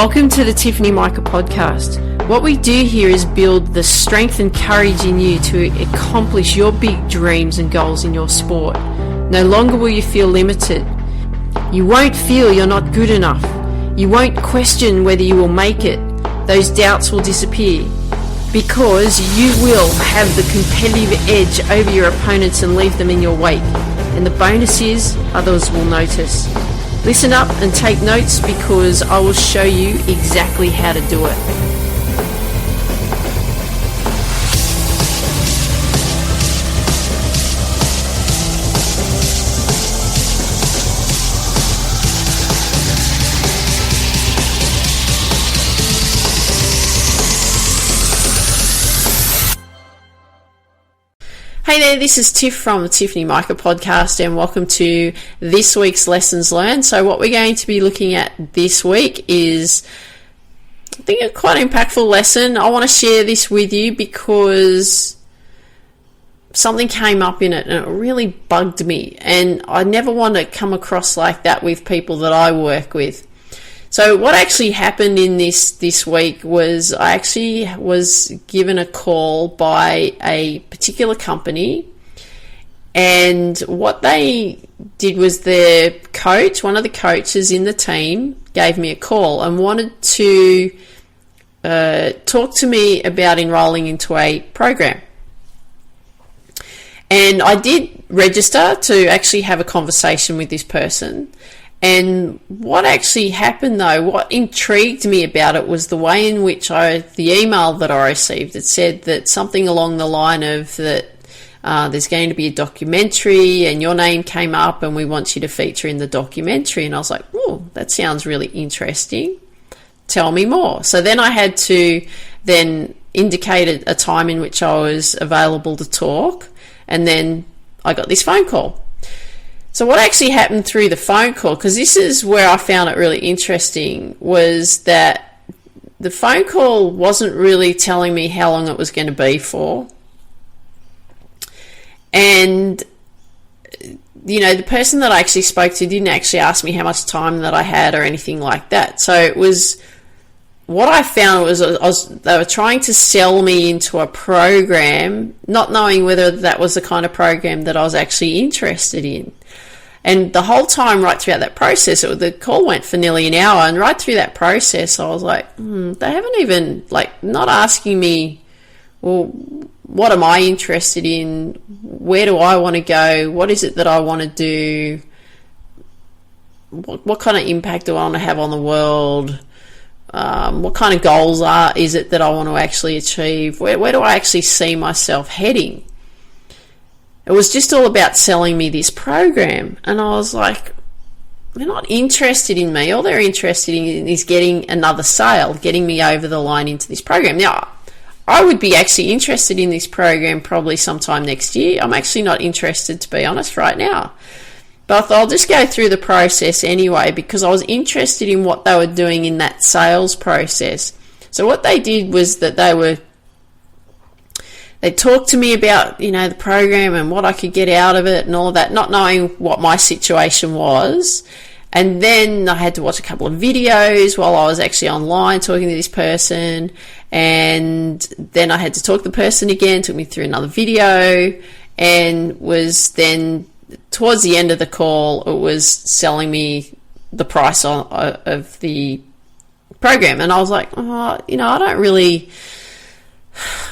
Welcome to the Tiffany Mika podcast. What we do here is build the strength and courage in you to accomplish your big dreams and goals in your sport. No longer will you feel limited. You won't feel you're not good enough. You won't question whether you will make it. Those doubts will disappear because you will have the competitive edge over your opponents and leave them in your wake. And the bonus is others will notice. Listen up and take notes because I will show you exactly how to do it. Hey there, this is Tiff from the Tiffany Mika podcast and welcome to this week's Lessons Learned. So what we're going to be looking at this week is, I think, a quite impactful lesson. I want to share this with you because something came up in it and it really bugged me, and I never want to come across like that with people that I work with. So what actually happened in this week was I actually was given a call by a particular company, and what they did was their coach, one of the coaches in the team, gave me a call and wanted to talk to me about enrolling into a program. And I did register to actually have a conversation with this person. And what actually happened though, what intrigued me about it was the way in which the email that I received, it said that something along the line of that there's going to be a documentary and your name came up and we want you to feature in the documentary. And I was like, oh, that sounds really interesting. Tell me more. So then I had to then indicate a time in which I was available to talk, and then I got this phone call. So what actually happened through the phone call, because this is where I found it really interesting, was that the phone call wasn't really telling me how long it was going to be for. And, you know, the person that I actually spoke to didn't actually ask me how much time that I had or anything like that. So it was, what I found was they were trying to sell me into a program, not knowing whether that was the kind of program that I was actually interested in. And the whole time, right throughout that process, the call went for nearly an hour, and right through that process, I was like, they haven't even, not asking me, well, what am I interested in? Where do I want to go? What is it that I want to do? What kind of impact do I want to have on the world? What kind of goals is it that I want to actually achieve? Where do I actually see myself heading? It was just all about selling me this program. And I was like, they're not interested in me. All they're interested in is getting another sale, getting me over the line into this program. Now, I would be actually interested in this program probably sometime next year. I'm actually not interested, to be honest, right now. But I thought I'll just go through the process anyway because I was interested in what they were doing in that sales process. So what they did was that they talked to me about, the program and what I could get out of it and all of that, not knowing what my situation was. And then I had to watch a couple of videos while I was actually online talking to this person. And then I had to talk to the person again, took me through another video, and was then, towards the end of the call, it was selling me the price of the program. And I was like, I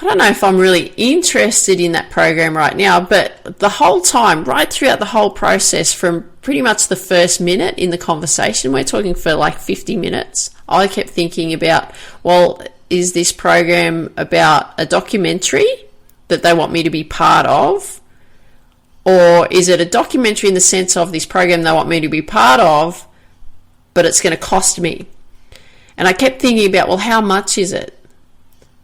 don't know if I'm really interested in that program right now. But the whole time, right throughout the whole process, from pretty much the first minute in the conversation, we're talking for 50 minutes, I kept thinking about, well, is this program about a documentary that they want me to be part of? Or is it a documentary in the sense of this program they want me to be part of, but it's going to cost me? And I kept thinking about, well, how much is it?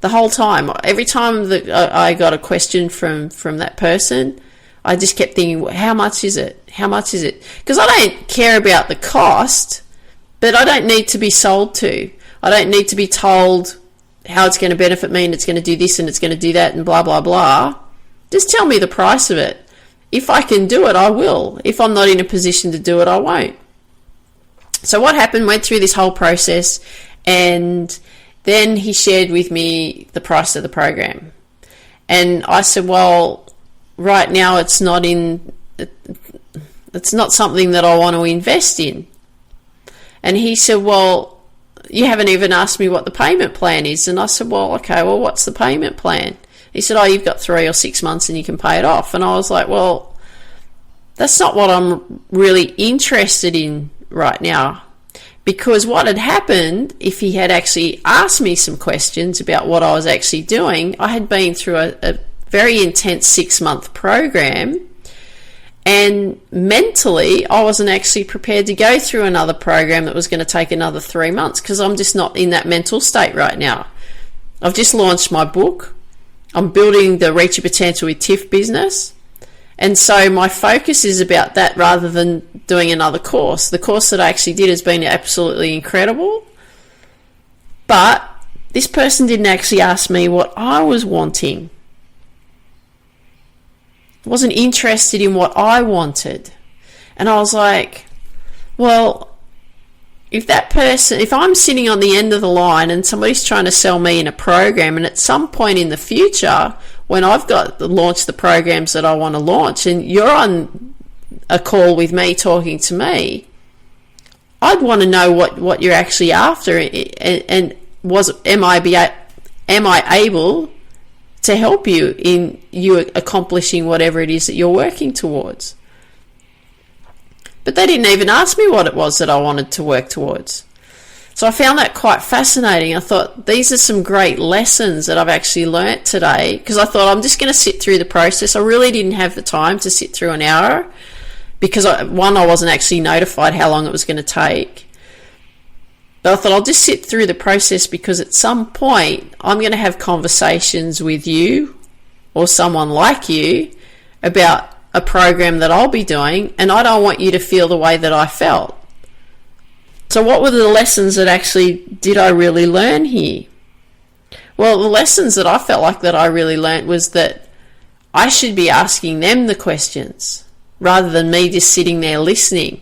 The whole time, every time that I got a question from that person, I just kept thinking, well, how much is it? How much is it? Because I don't care about the cost, but I don't need to be sold to. I don't need to be told how it's going to benefit me and it's going to do this and it's going to do that and blah, blah, blah. Just tell me the price of it. If I can do it, I will. If I'm not in a position to do it, I won't. So what happened, went through this whole process, And then he shared with me the price of the program. And I said, well, right now it's not something that I want to invest in. And he said, well, you haven't even asked me what the payment plan is. And I said, well, okay, well, what's the payment plan? He said, oh, you've got 3 or 6 months and you can pay it off. And I was like, well, that's not what I'm really interested in right now. Because what had happened, if he had actually asked me some questions about what I was actually doing, I had been through a very intense 6-month program, and mentally I wasn't actually prepared to go through another program that was going to take another 3 months, because I'm just not in that mental state right now. I've just launched my book. I'm building the Reach Your Potential with Tiff business. And so my focus is about that rather than doing another course. The course that I actually did has been absolutely incredible. But this person didn't actually ask me what I was wanting. Wasn't interested in what I wanted. And I was like, well, if I'm sitting on the end of the line and somebody's trying to sell me in a program, and at some point in the future, when I've got to launch the programs that I want to launch, and you're on a call with me talking to me, I'd want to know what you're actually after, and am I able to help you in you accomplishing whatever it is that you're working towards. But they didn't even ask me what it was that I wanted to work towards. So I found that quite fascinating. I thought, these are some great lessons that I've actually learnt today, because I thought I'm just going to sit through the process. I really didn't have the time to sit through an hour, because I wasn't actually notified how long it was going to take. But I thought I'll just sit through the process, because at some point I'm going to have conversations with you or someone like you about a program that I'll be doing, and I don't want you to feel the way that I felt. So what were the lessons that actually did I really learn here? Well, the lessons that I felt like that I really learned was that I should be asking them the questions rather than me just sitting there listening.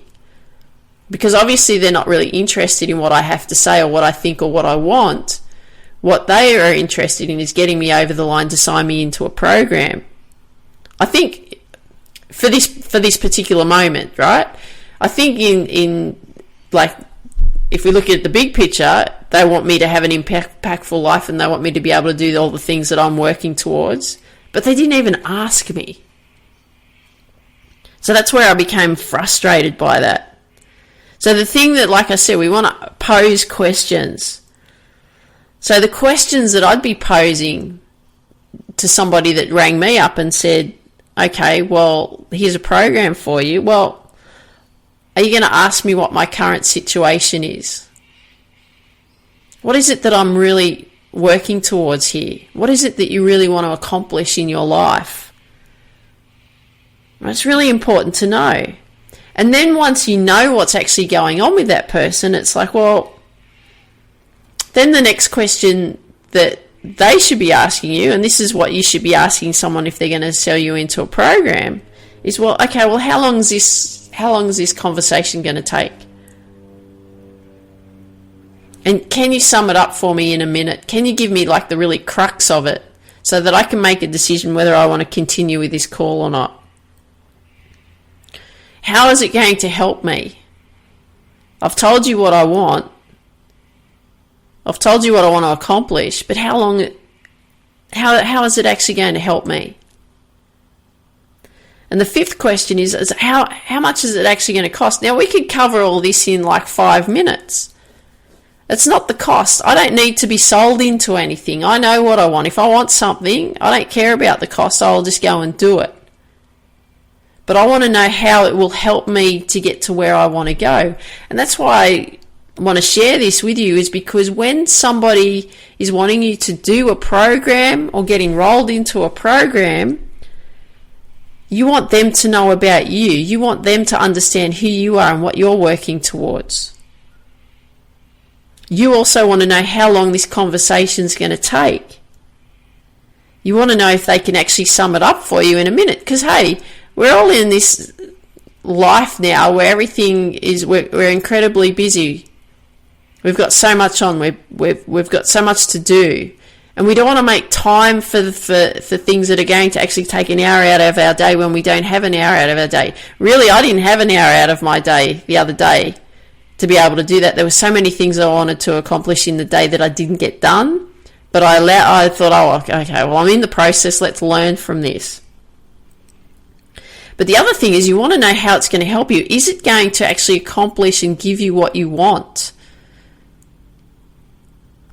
Because obviously they're not really interested in what I have to say or what I think or what I want. What they are interested in is getting me over the line to sign me into a program. I think for this particular moment, right? I think in like, if we look at the big picture, they want me to have an impactful life, and they want me to be able to do all the things that I'm working towards. But they didn't even ask me. So that's where I became frustrated by that. So the thing that, like I said, we want to pose questions. So the questions that I'd be posing to somebody that rang me up and said, okay, well, here's a program for you. Well, are you going to ask me what my current situation is? What is it that I'm really working towards here? What is it that you really want to accomplish in your life? It's really important to know. And then once you know what's actually going on with that person, it's like, well, then the next question that they should be asking you, and this is what you should be asking someone if they're going to sell you into a program, is, well, okay, well, how long is this conversation going to take? And can you sum it up for me in a minute? Can you give me like the really crux of it so that I can make a decision whether I want to continue with this call or not? How is it going to help me? I've told you what I want. I've told you what I want to accomplish, but how is it actually going to help me? And the fifth question is how much is it actually going to cost? Now, we could cover all this in like 5 minutes. It's not the cost. I don't need to be sold into anything. I know what I want. If I want something, I don't care about the cost. I'll just go and do it. But I want to know how it will help me to get to where I want to go. And that's why I want to share this with you, is because when somebody is wanting you to do a program or get enrolled into a program, you want them to know about you. You want them to understand who you are and what you're working towards. You also want to know how long this conversation is going to take. You want to know if they can actually sum it up for you in a minute. Because, hey, we're all in this life now where everything is, we're incredibly busy. We've got so much on. We've got so much to do. And we don't want to make time for things that are going to actually take an hour out of our day when we don't have an hour out of our day. Really, I didn't have an hour out of my day the other day to be able to do that. There were so many things I wanted to accomplish in the day that I didn't get done. But I thought, oh, okay, well, I'm in the process. Let's learn from this. But the other thing is you want to know how it's going to help you. Is it going to actually accomplish and give you what you want?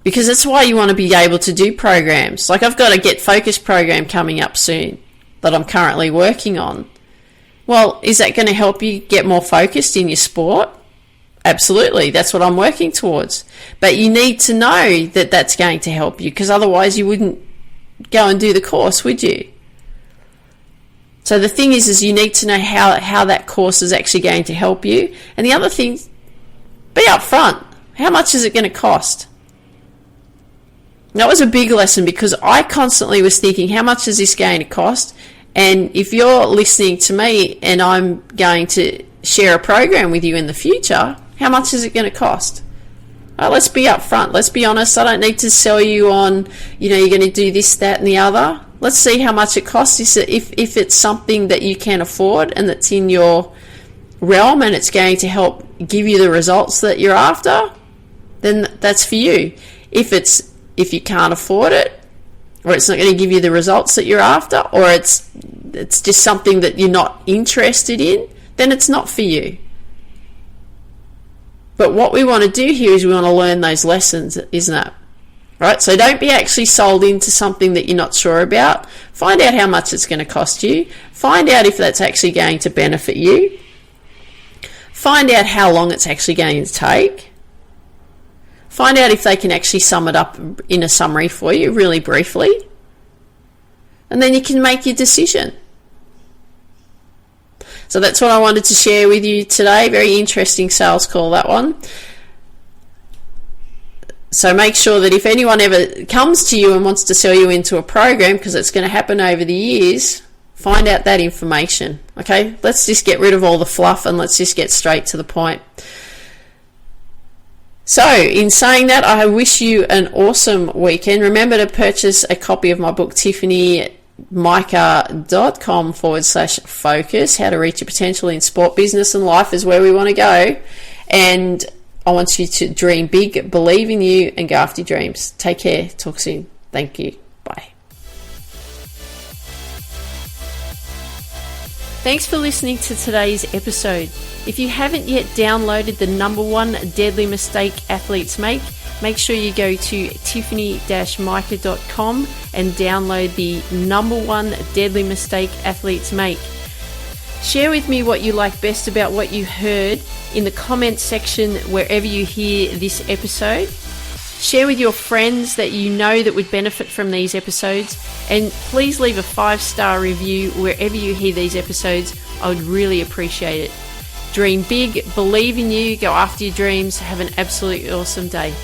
Because that's why you want to be able to do programs. Like I've got a Get Focused program coming up soon that I'm currently working on. Well, is that going to help you get more focused in your sport? Absolutely. That's what I'm working towards. But you need to know that that's going to help you, because otherwise you wouldn't go and do the course, would you? So the thing is you need to know how that course is actually going to help you. And the other thing, be upfront. How much is it going to cost? That was a big lesson, because I constantly was thinking, how much is this going to cost? And if you're listening to me and I'm going to share a program with you in the future, how much is it going to cost? Let's be upfront. Let's be honest. I don't need to sell you on, you're going to do this, that, and the other. Let's see how much it costs. If it's something that you can afford and that's in your realm and it's going to help give you the results that you're after, then that's for you. If you can't afford it, or it's not going to give you the results that you're after, or it's just something that you're not interested in, then it's not for you. But what we want to do here is we want to learn those lessons, isn't it? Right? So don't be actually sold into something that you're not sure about. Find out how much it's going to cost you. Find out if that's actually going to benefit you. Find out how long it's actually going to take. Find out if they can actually sum it up in a summary for you, really briefly. And then you can make your decision. So that's what I wanted to share with you today. Very interesting sales call, that one. So make sure that if anyone ever comes to you and wants to sell you into a program, because it's going to happen over the years, find out that information. Okay, let's just get rid of all the fluff and let's just get straight to the point. So, in saying that, I wish you an awesome weekend. Remember to purchase a copy of my book, tiffanyMika.com/focus. How to reach your potential in sport, business, and life is where we want to go. And I want you to dream big, believe in you, and go after your dreams. Take care. Talk soon. Thank you. Bye. Thanks for listening to today's episode. If you haven't yet downloaded the #1 deadly mistake athletes make sure you go to tiffany-mika.com and download the #1 deadly mistake athletes make. Share with me what you like best about what you heard in the comments section wherever you hear this episode. Share with your friends that you know that would benefit from these episodes, and please leave a 5-star review wherever you hear these episodes. I would really appreciate it. Dream big, believe in you, go after your dreams. Have an absolutely awesome day.